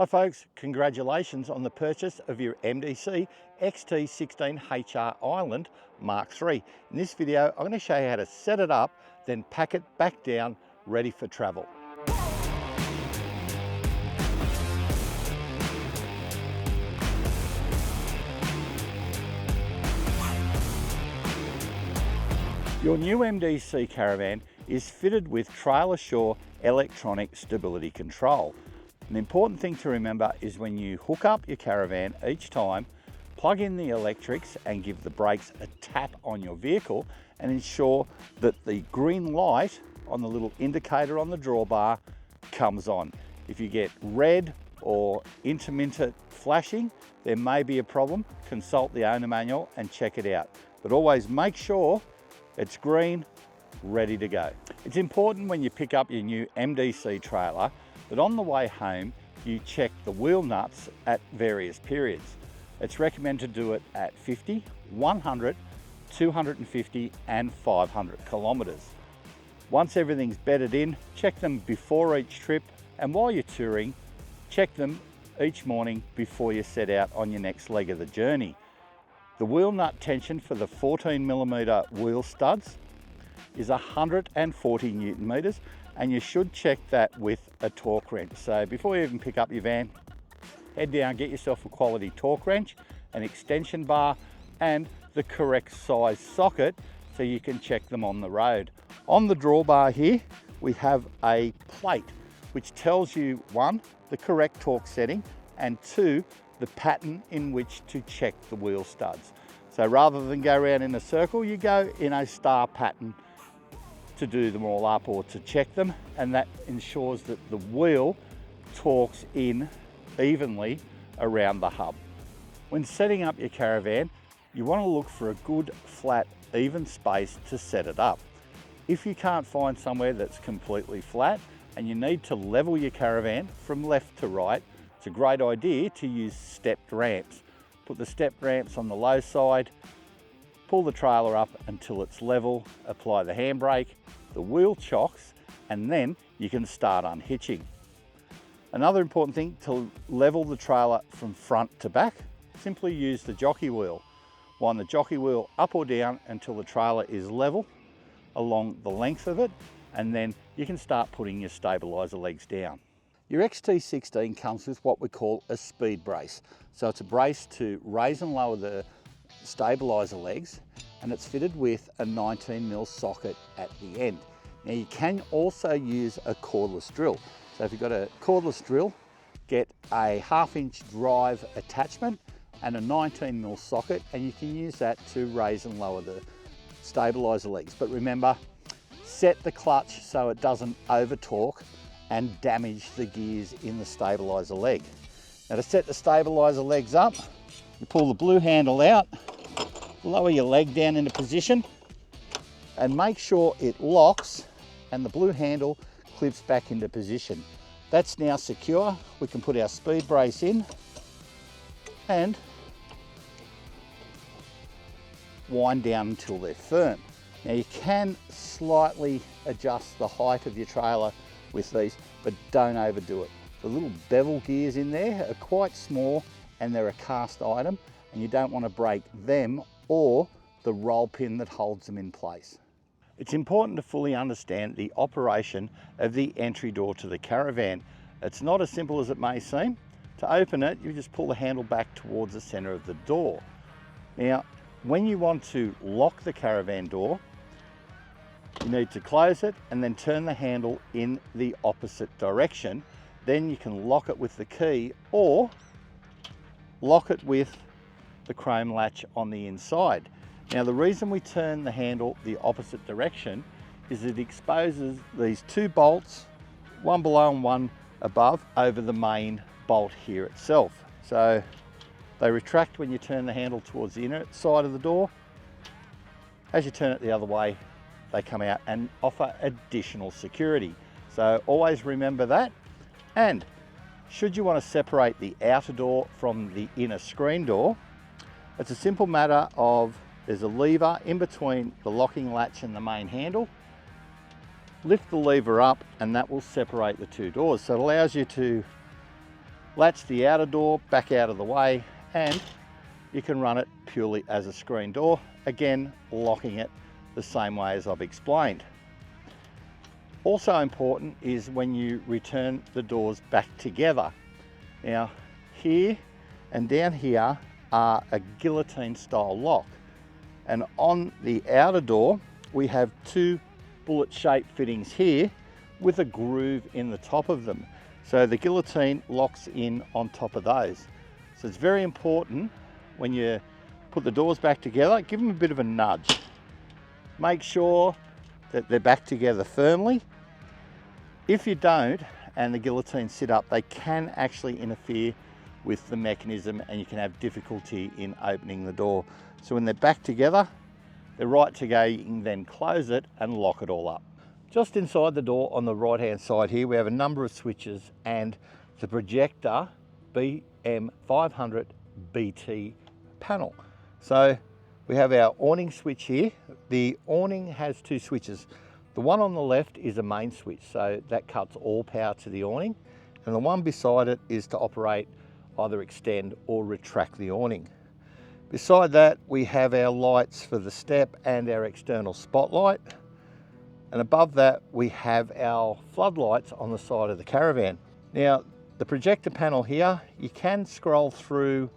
Hi folks, congratulations on the purchase of your MDC XT16HR Island Mark III. In this video, I'm going to show you how to set it up, then pack it back down, ready for travel. Your new MDC Caravan is fitted with Trailer Shore electronic stability control. An important thing to remember is when you hook up your Caravan each time, plug in the electrics and give the brakes a tap on your vehicle and ensure that the green light on the little indicator on the drawbar comes on. If you get red or intermittent flashing, there may be a problem. Consult the owner manual and check it out. But always make sure it's green, ready to go. It's important when you pick up your new MDC trailer that on the way home you check the wheel nuts at various periods. It's recommended to do it at 50, 100, 250 and 500 kilometres. Once everything's bedded in, check them before each trip, and while you're touring, check them each morning before you set out on your next leg of the journey. The wheel nut tension for the 14mm wheel studs is 140 Newton meters, and you should check that with a torque wrench. So before you even pick up your van, head down, get yourself a quality torque wrench, an extension bar, and the correct size socket so you can check them on the road. On the drawbar here, we have a plate which tells you, one, the correct torque setting, and two, the pattern in which to check the wheel studs. So rather than go around in a circle, you go in a star pattern to do them all up or to check them, and that ensures that the wheel torques in evenly around the hub. When setting up your Caravan, you want to look for a good, flat, even space to set it up. If you can't find somewhere that's completely flat and you need to level your Caravan from left to right, it's a great idea to use stepped ramps. Put the stepped ramps on the low side, pull the trailer up until it's level, apply the handbrake, the wheel chocks, and then you can start unhitching. Another important thing, to level the trailer from front to back, simply use the jockey wheel. Wind the jockey wheel up or down until the trailer is level along the length of it, and then you can start putting your stabiliser legs down. Your XT16 comes with what we call a speed brace. So it's a brace to raise and lower the stabiliser legs, and it's fitted with a 19mm socket at the end. Now you can also use a cordless drill. So if you've got a cordless drill, get a 1/2-inch drive attachment and a 19mm socket, and you can use that to raise and lower the stabiliser legs. But remember, set the clutch so it doesn't over torque and damage the gears in the stabiliser leg. Now to set the stabiliser legs up, you pull the blue handle out, lower your leg down into position, and make sure it locks and the blue handle clips back into position. That's now secure. We can put our speed brace in and wind down until they're firm. Now you can slightly adjust the height of your trailer with these, but don't overdo it. The little bevel gears in there are quite small and they're a cast item, and you don't want to break them or the roll pin that holds them in place. It's important to fully understand the operation of the entry door to the Caravan. It's not as simple as it may seem. To open it, you just pull the handle back towards the center of the door. Now, when you want to lock the Caravan door, you need to close it and then turn the handle in the opposite direction. Then you can lock it with the key or lock it with the chrome latch on the inside. Now the reason we turn the handle the opposite direction is it exposes these two bolts, one below and one above, over the main bolt here itself. So they retract when you turn the handle towards the inner side of the door. As you turn it the other way, they come out and offer additional security. So always remember that. And should you want to separate the outer door from the inner screen door, it's a simple matter of, there's a lever in between the locking latch and the main handle. Lift the lever up and that will separate the two doors. So it allows you to latch the outer door back out of the way, and you can run it purely as a screen door, again locking it the same way as I've explained. Also important is when you return the doors back together. Now here and down here are a guillotine style lock, and on the outer door we have two bullet shaped fittings here with a groove in the top of them, so the guillotine locks in on top of those. So it's very important when you put the doors back together, give them a bit of a nudge. Make sure that they're back together firmly. If you don't and the guillotines sit up, they can actually interfere with the mechanism and you can have difficulty in opening the door. So when they're back together, they're right to go. You can then close it and lock it all up. Just inside the door on the right hand side here, we have a number of switches and the Projecta BM500-BT panel. So we have our awning switch here. The awning has two switches. The one on the left is a main switch, so that cuts all power to the awning, and the one beside it is to operate, either extend or retract the awning. Beside that we have our lights for the step and our external spotlight, and above that we have our floodlights on the side of the Caravan. Now the Projecta panel here, you can scroll through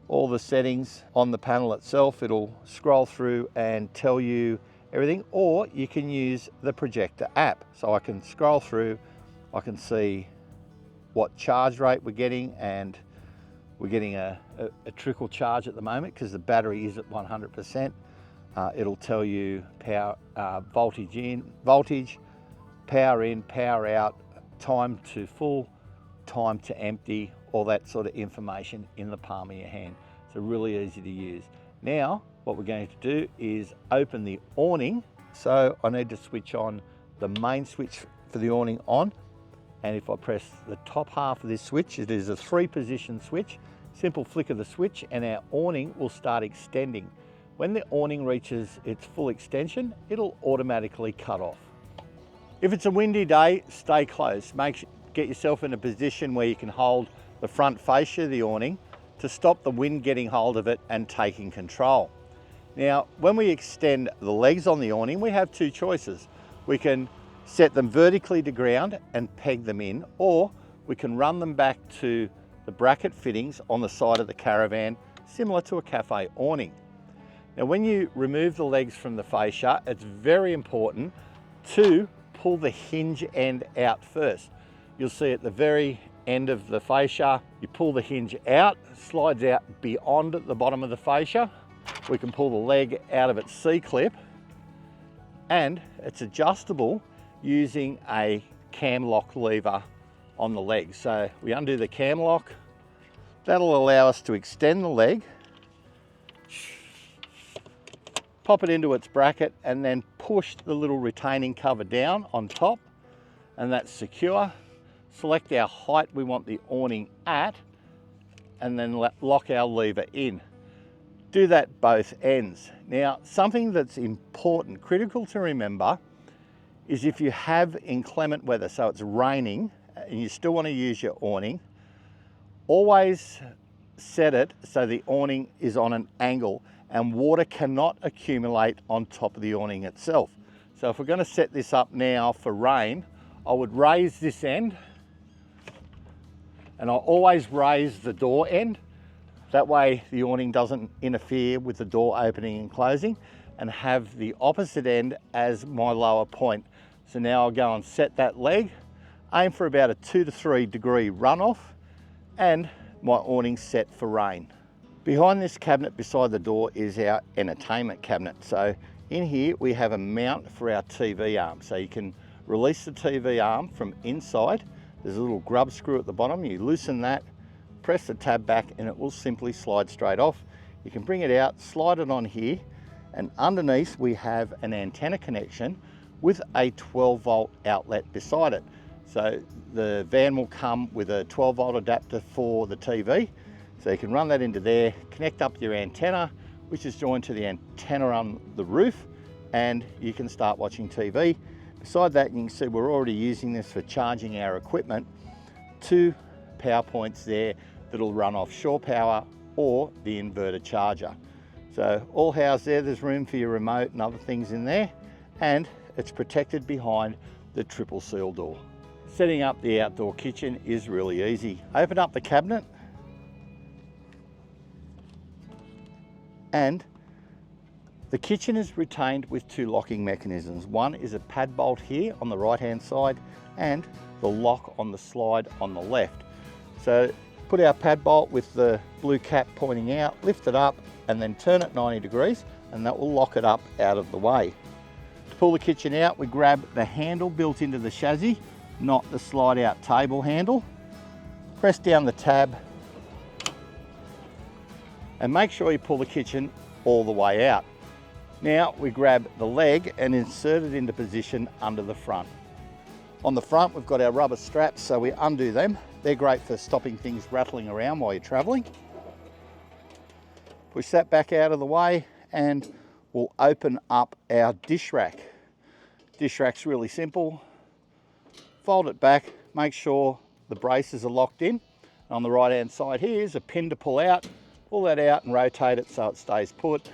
all the settings on the panel itself. It'll scroll through and tell you everything, or you can use the Projecta app. So I can scroll through, I can see what charge rate we're getting, and we're getting a trickle charge at the moment because the battery is at 100%. It'll tell you power, voltage in, voltage, power in, power out, time to full, time to empty, all that sort of information in the palm of your hand. So really easy to use. Now what we're going to do is open the awning. So I need to switch on the main switch for the awning on, and if I press the top half of this switch, it is a 3-position switch. Simple flick of the switch and our awning will start extending. When the awning reaches its full extension, it'll automatically cut off. If it's a windy day, stay close. Get yourself in a position where you can hold the front fascia of the awning to stop the wind getting hold of it and taking control. Now, when we extend the legs on the awning, we have two choices. We can set them vertically to ground and peg them in, or we can run them back to the bracket fittings on the side of the Caravan, similar to a cafe awning. Now, when you remove the legs from the fascia, it's very important to pull the hinge end out first. You'll see at the very end of the fascia, you pull the hinge out, slides out beyond the bottom of the fascia. We can pull the leg out of its C-clip, and it's adjustable using a cam lock lever on the leg. So we undo the cam lock. That'll allow us to extend the leg, pop it into its bracket, and then push the little retaining cover down on top, and that's secure. Select our height we want the awning at, and then lock our lever in. Do that both ends. Now, something that's important, critical to remember, is if you have inclement weather, so it's raining and you still want to use your awning, always set it so the awning is on an angle and water cannot accumulate on top of the awning itself. So if we're going to set this up now for rain, I would raise this end, and I always raise the door end. That way the awning doesn't interfere with the door opening and closing, and have the opposite end as my lower point. So now I'll go and set that leg, aim for about a 2 to 3 degree runoff, and my awning's set for rain. Behind this cabinet beside the door is our entertainment cabinet. So in here we have a mount for our TV arm. So you can release the TV arm from inside. There's a little grub screw at the bottom. You loosen that, press the tab back, and it will simply slide straight off. You can bring it out, slide it on here, and underneath we have an antenna connection with a 12-volt outlet beside it. So the van will come with a 12-volt adapter for the TV. So you can run that into there, connect up your antenna, which is joined to the antenna on the roof, and you can start watching TV. Beside that, you can see we're already using this for charging our equipment to power points there that'll run off shore power or the inverter charger. So all housed there, there's room for your remote and other things in there, and it's protected behind the triple seal door. Setting up the outdoor kitchen is really easy. Open up the cabinet and the kitchen is retained with two locking mechanisms. One is a pad bolt here on the right hand side and the lock on the slide on the left. So put our pad bolt with the blue cap pointing out, lift it up and then turn it 90 degrees and that will lock it up out of the way. To pull the kitchen out, we grab the handle built into the chassis, not the slide out table handle. Press down the tab and make sure you pull the kitchen all the way out. Now we grab the leg and insert it into position under the front. On the front we've got our rubber straps, so we undo them. They're great for stopping things rattling around while you're traveling. Push that back out of the way and we'll open up our dish rack. Dish rack's really simple. Fold it back, make sure the braces are locked in. On the right hand side here is a pin to pull out. Pull that out and rotate it so it stays put,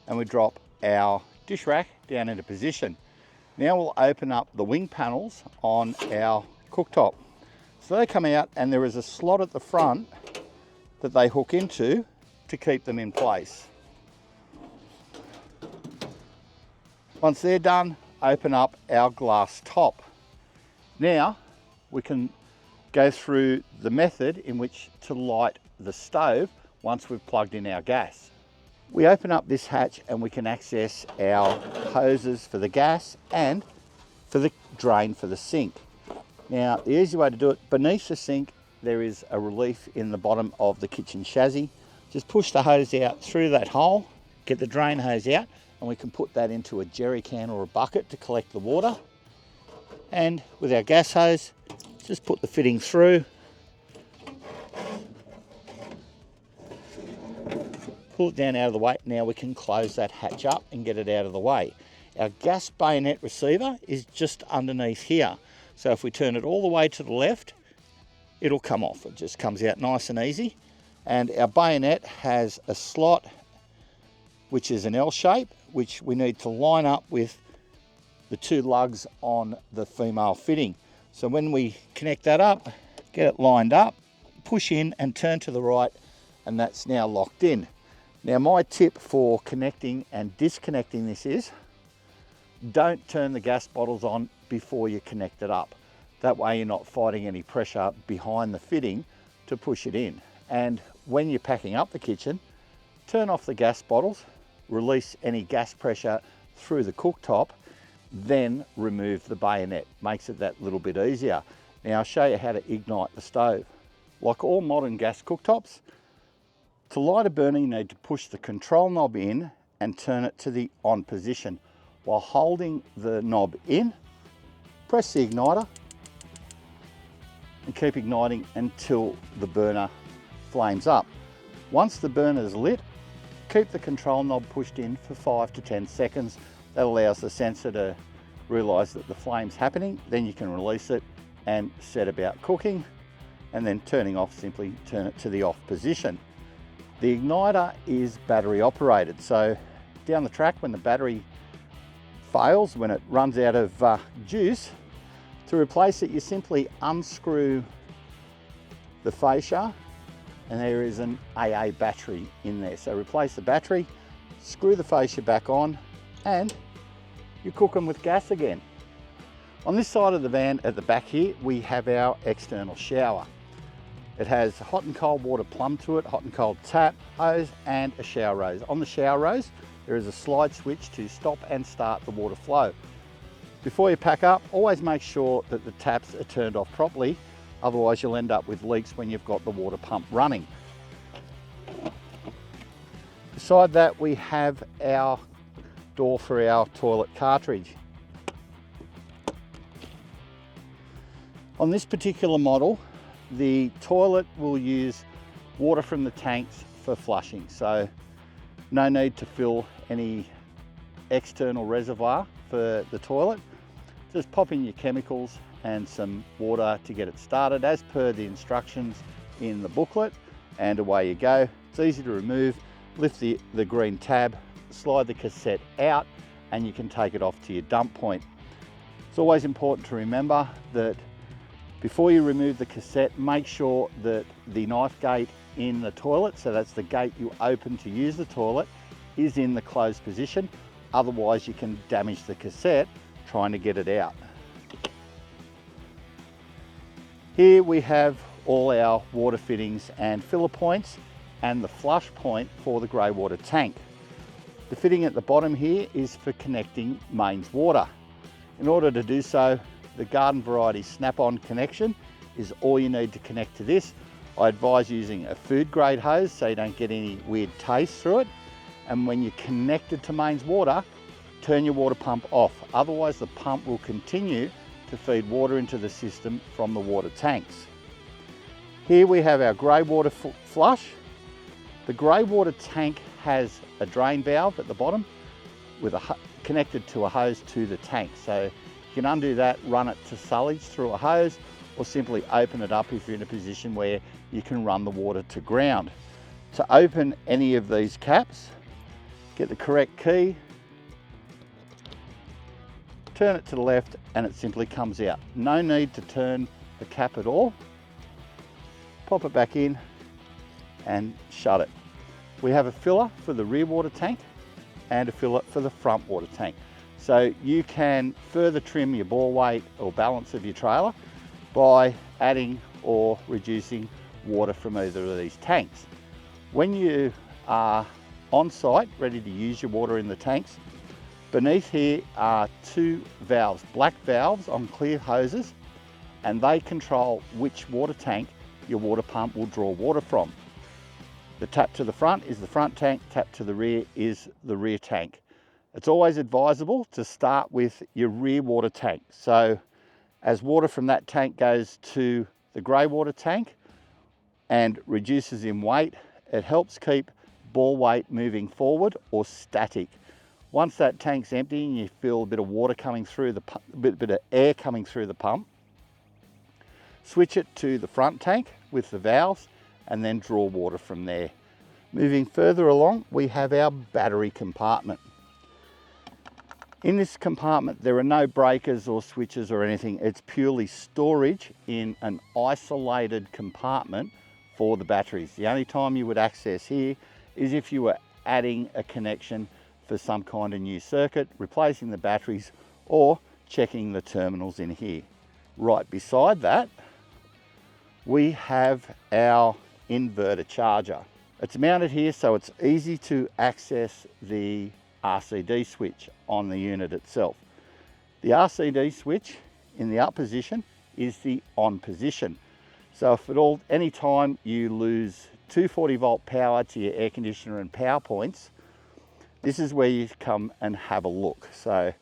and we drop our dish rack down into position. Now we'll open up the wing panels on our cooktop. So they come out and there is a slot at the front that they hook into to keep them in place. Once they're done, open up our glass top. Now we can go through the method in which to light the stove once we've plugged in our gas. We open up this hatch and we can access our hoses for the gas and for the drain for the sink. Now the easy way to do it, beneath the sink there is a relief in the bottom of the kitchen chassis. Just push the hose out through that hole, get the drain hose out, and we can put that into a jerry can or a bucket to collect the water. And with our gas hose, just put the fitting through, pull it down out of the way. Now we can close that hatch up and get it out of the way. Our gas bayonet receiver is just underneath here. So if we turn it all the way to the left, it'll come off. It just comes out nice and easy. And our bayonet has a slot, which is an L shape, which we need to line up with the two lugs on the female fitting. So when we connect that up, get it lined up, push in and turn to the right, and that's now locked in. Now my tip for connecting and disconnecting this is, don't turn the gas bottles on before you connect it up. That way you're not fighting any pressure behind the fitting to push it in. And when you're packing up the kitchen, turn off the gas bottles, release any gas pressure through the cooktop, then remove the bayonet. Makes it that little bit easier. Now I'll show you how to ignite the stove. Like all modern gas cooktops, to light a burner you need to push the control knob in and turn it to the on position. While holding the knob in, press the igniter and keep igniting until the burner flames up. Once the burner is lit, keep the control knob pushed in for 5 to 10 seconds. That allows the sensor to realise that the flame's happening. Then you can release it and set about cooking, and then turning off, simply turn it to the off position. The igniter is battery operated, so down the track when the battery fails, when it runs out of juice, to replace it you simply unscrew the fascia and there is an AA battery in there. So replace the battery, screw the fascia back on, and you cook them with gas again. On this side of the van at the back here, we have our external shower. It has hot and cold water plumbed to it, hot and cold tap, hose, and a shower rose. On the shower rose, there is a slide switch to stop and start the water flow. Before you pack up, always make sure that the taps are turned off properly, otherwise you'll end up with leaks when you've got the water pump running. Beside that, we have our door for our toilet cartridge. On this particular model, the toilet will use water from the tanks for flushing, so no need to fill any external reservoir for the toilet. Just pop in your chemicals and some water to get it started as per the instructions in the booklet, and away you go. It's easy to remove. Lift the green tab, slide the cassette out, and you can take it off to your dump point. It's always important to remember that before you remove the cassette, make sure that the knife gate in the toilet, so that's the gate you open to use the toilet, is in the closed position. Otherwise you can damage the cassette trying to get it out. Here we have all our water fittings and filler points and the flush point for the grey water tank. The fitting at the bottom here is for connecting mains water. In order to do so, the garden variety snap-on connection is all you need to connect to this. I advise using a food grade hose so you don't get any weird taste through it. And when you're connected to mains water, turn your water pump off. Otherwise the pump will continue to feed water into the system from the water tanks. Here we have our grey water flush. The grey water tank has a drain valve at the bottom with connected to a hose to the tank. So you can undo that, run it to sullage through a hose, or simply open it up if you're in a position where you can run the water to ground. To open any of these caps, get the correct key, turn it to the left, and it simply comes out. No need to turn the cap at all. Pop it back in and shut it. We have a filler for the rear water tank and a filler for the front water tank. So you can further trim your bore weight or balance of your trailer by adding or reducing water from either of these tanks. When you are on site, ready to use your water in the tanks, beneath here are two valves, black valves on clear hoses, and they control which water tank your water pump will draw water from. The tap to the front is the front tank, tap to the rear is the rear tank. It's always advisable to start with your rear water tank. So as water from that tank goes to the grey water tank and reduces in weight, it helps keep bore weight moving forward or static. Once that tank's empty and you feel a bit of water coming through the pump, bit of air coming through the pump, switch it to the front tank with the valves and then draw water from there. Moving further along, we have our battery compartment. In this compartment, there are no breakers or switches or anything. It's purely storage in an isolated compartment for the batteries. The only time you would access here is if you were adding a connection for some kind of new circuit, replacing the batteries, or checking the terminals in here. Right beside that, we have our inverter charger. It's mounted here so it's easy to access the RCD switch on the unit itself. The RCD switch in the up position is the on position. So if at all, any time you lose 240 volt power to your air conditioner and power points, this is where you come and have a look. So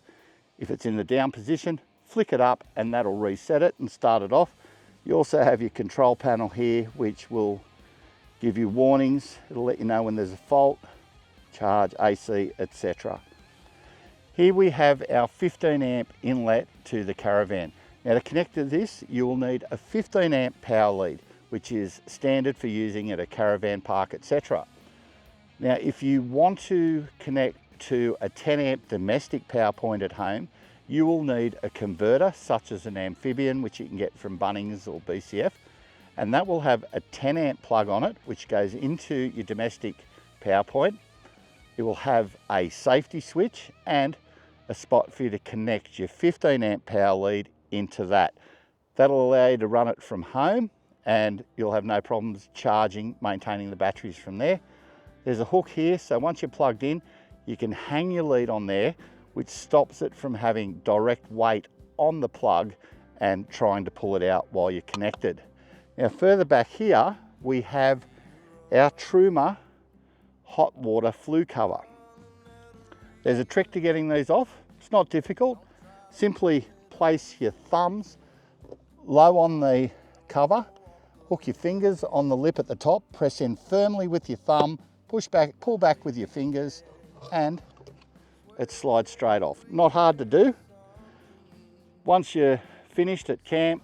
if it's in the down position, flick it up and that'll reset it and start it off. You also have your control panel here, which will give you warnings. It'll let you know when there's a fault, charge, AC, etc. Here we have our 15 amp inlet to the Caravan. Now to connect to this, you will need a 15 amp power lead, which is standard for using at a caravan park, etc. Now, if you want to connect to a 10 amp domestic power point at home, you will need a converter such as an Amphibian, which you can get from Bunnings or BCF, and that will have a 10 amp plug on it, which goes into your domestic power point. It will have a safety switch and a spot for you to connect your 15 amp power lead into that. That'll allow you to run it from home and you'll have no problems charging, maintaining the batteries from there. There's a hook here, so once you're plugged in, you can hang your lead on there, which stops it from having direct weight on the plug and trying to pull it out while you're connected. Now further back here, we have our Truma hot water flue cover. There's a trick to getting these off. It's not difficult. Simply place your thumbs low on the cover, hook your fingers on the lip at the top, press in firmly with your thumb, push back, pull back with your fingers, and it slides straight off. Not hard to do. Once you're finished at camp,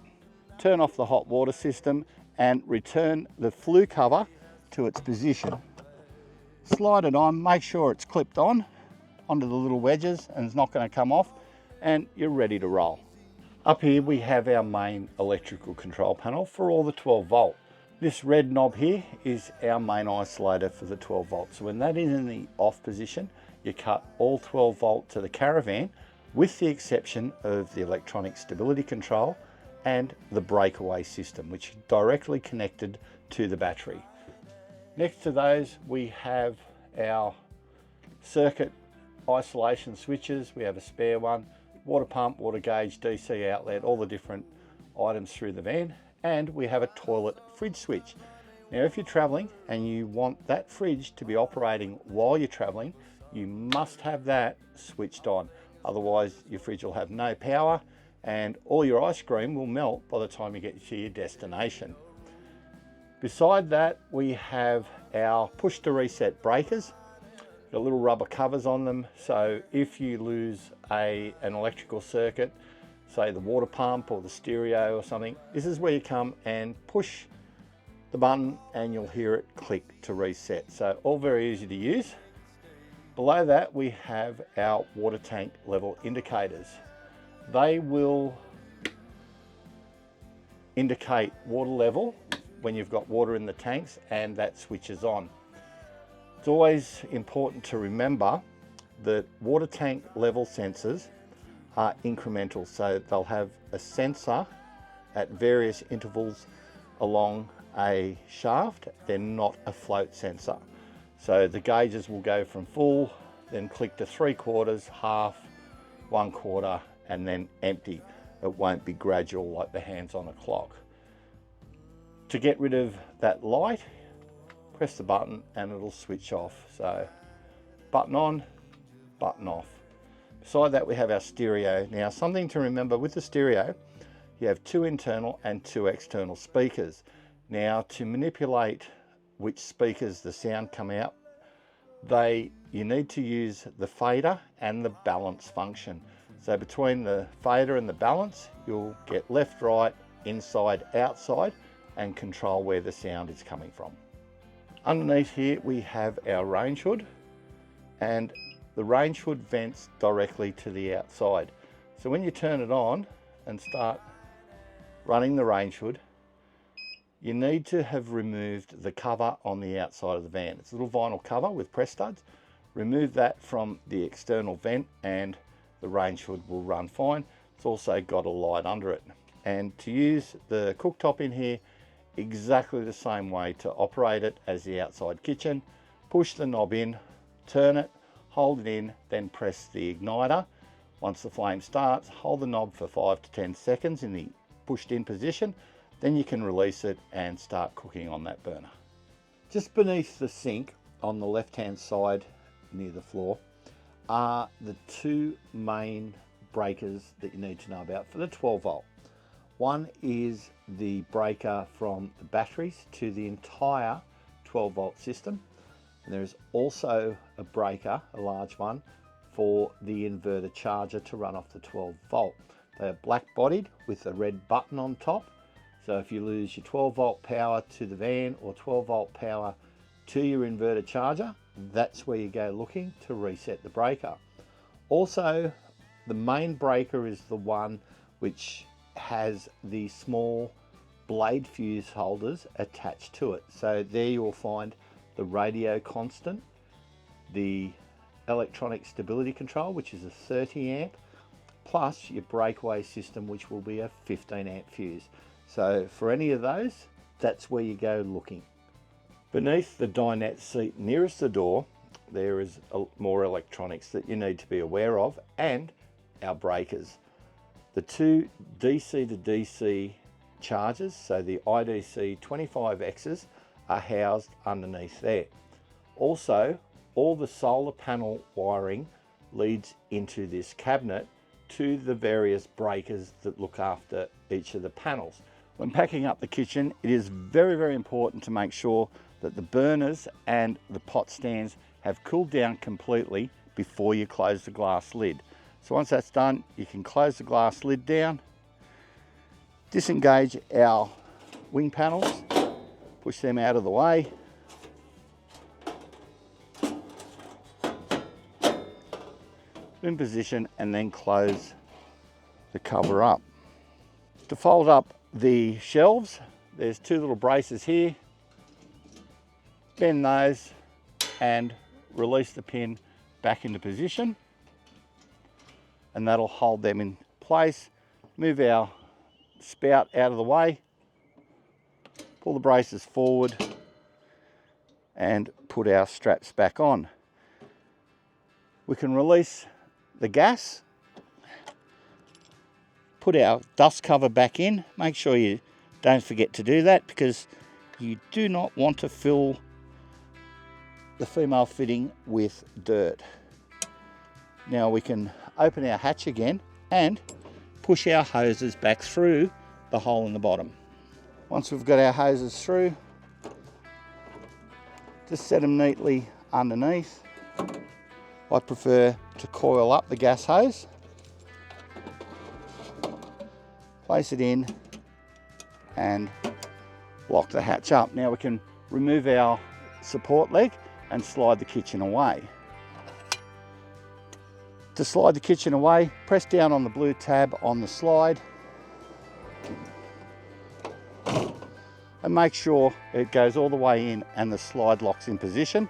turn off the hot water system and return the flue cover to its position. Slide it on, make sure it's clipped on onto the little wedges and it's not going to come off, and you're ready to roll. Up here we have our main electrical control panel for all the 12 volt. This red knob here is our main isolator for the 12 volt. So when that is in the off position, you cut all 12 volt to the Caravan, with the exception of the electronic stability control and the breakaway system, which is directly connected to the battery. Next to those, we have our circuit isolation switches. We have a spare one, water pump, water gauge, DC outlet, all the different items through the van. And we have a toilet fridge switch. Now, if you're traveling and you want that fridge to be operating while you're traveling, you must have that switched on. Otherwise, your fridge will have no power and all your ice cream will melt by the time you get to your destination. Beside that, we have our push to reset breakers. Got little rubber covers on them, so if you lose an electrical circuit, say the water pump or the stereo or something, this is where you come and push the button and you'll hear it click to reset. So all very easy to use. Below that we have our water tank level indicators. They will indicate water level when you've got water in the tanks and that switches on. It's always important to remember that water tank level sensors are incremental, so they'll have a sensor at various intervals along a shaft. They're not a float sensor. So the gauges will go from full, then click to 3/4, half, 1/4, and then empty. It won't be gradual like the hands on a clock. To get rid of that light, press the button and it'll switch off. So button on, button off. Beside that we have our stereo. Now, something to remember with the stereo, you have 2 internal and 2 external speakers. Now, to manipulate which speakers the sound come out, you need to use the fader and the balance function. So between the fader and the balance, you'll get left, right, inside, outside, and control where the sound is coming from. Underneath here we have our range hood, and the range hood vents directly to the outside. So when you turn it on and start running the range hood, you need to have removed the cover on the outside of the van. It's a little vinyl cover with press studs. Remove that from the external vent and the range hood will run fine. It's also got a light under it. And to use the cooktop in here, exactly the same way to operate it as the outside kitchen. Push the knob in, turn it, hold it in, then press the igniter. Once the flame starts, hold the knob for 5 to 10 seconds in the pushed in position. Then you can release it and start cooking on that burner. Just beneath the sink on the left hand side near the floor are the 2 main breakers that you need to know about for the 12 volt. One is the breaker from the batteries to the entire 12 volt system. And there is also a breaker, a large one, for the inverter charger to run off the 12 volt. They are black bodied with a red button on top. So if you lose your 12 volt power to the van or 12 volt power to your inverter charger, that's where you go looking to reset the breaker. Also, the main breaker is the one which has the small blade fuse holders attached to it. So there you will find the radio constant, the electronic stability control, which is a 30 amp, plus your breakaway system, which will be a 15 amp fuse. So for any of those, that's where you go looking. Beneath the dinette seat nearest the door, there is more electronics that you need to be aware of, and our breakers. The 2 DC to DC chargers, so the IDC 25Xs, are housed underneath there. Also, all the solar panel wiring leads into this cabinet to the various breakers that look after each of the panels. When packing up the kitchen, it is very, very important to make sure that the burners and the pot stands have cooled down completely before you close the glass lid. So once that's done, you can close the glass lid down, Disengage our wing panels, push them out of the way. In position, and then close the cover up. To fold up the shelves, there's two little braces here. Bend those and release the pin back into position, and that'll hold them in place. Move our spout out of the way, pull the braces forward, and put our straps back on. We can release the gas, put our dust cover back in. Make sure you don't forget to do that, because you do not want to fill the female fitting with dirt. Now we can open our hatch again and push our hoses back through the hole in the bottom. Once we've got our hoses through, just set them neatly underneath. I prefer to coil up the gas hose, place it in, and lock the hatch up. Now we can remove our support leg and slide the kitchen away. To slide the kitchen away, press down on the blue tab on the slide and make sure it goes all the way in and the slide locks in position.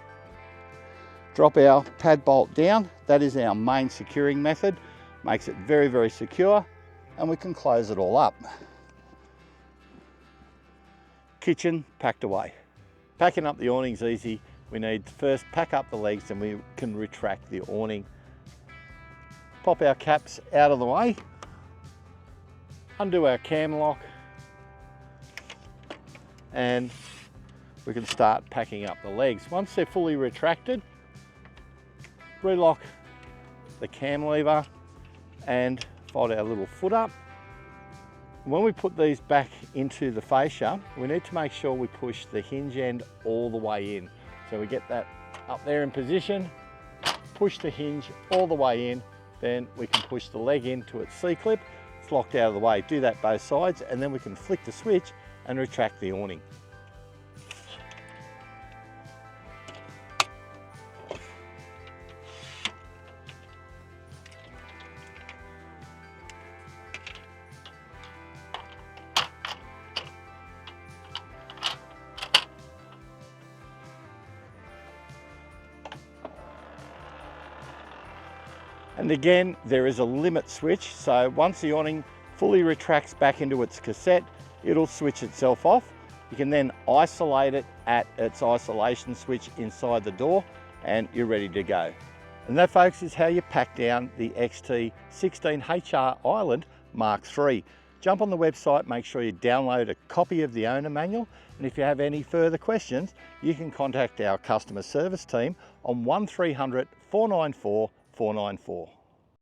Drop our pad bolt down. That is our main securing method. Makes it very, very secure, and we can close it all up. Kitchen packed away. Packing up the awning's easy. We need to first pack up the legs, and we can retract the awning. Pop our caps out of the way, undo our cam lock, and we can start packing up the legs. Once they're fully retracted, relock the cam lever and fold our little foot up. When we put these back into the fascia, we need to make sure we push the hinge end all the way in. So we get that up there in position, push the hinge all the way in, then we can push the leg into its C-clip. It's locked out of the way. Do that both sides, and then we can flick the switch and retract the awning. And again, there is a limit switch, so once the awning fully retracts back into its cassette, it'll switch itself off. You can then isolate it at its isolation switch inside the door, and you're ready to go. And that, folks, is how you pack down the XT16HR Island Mark III. Jump on the website, make sure you download a copy of the owner manual, and if you have any further questions, you can contact our customer service team on 1300 494 494.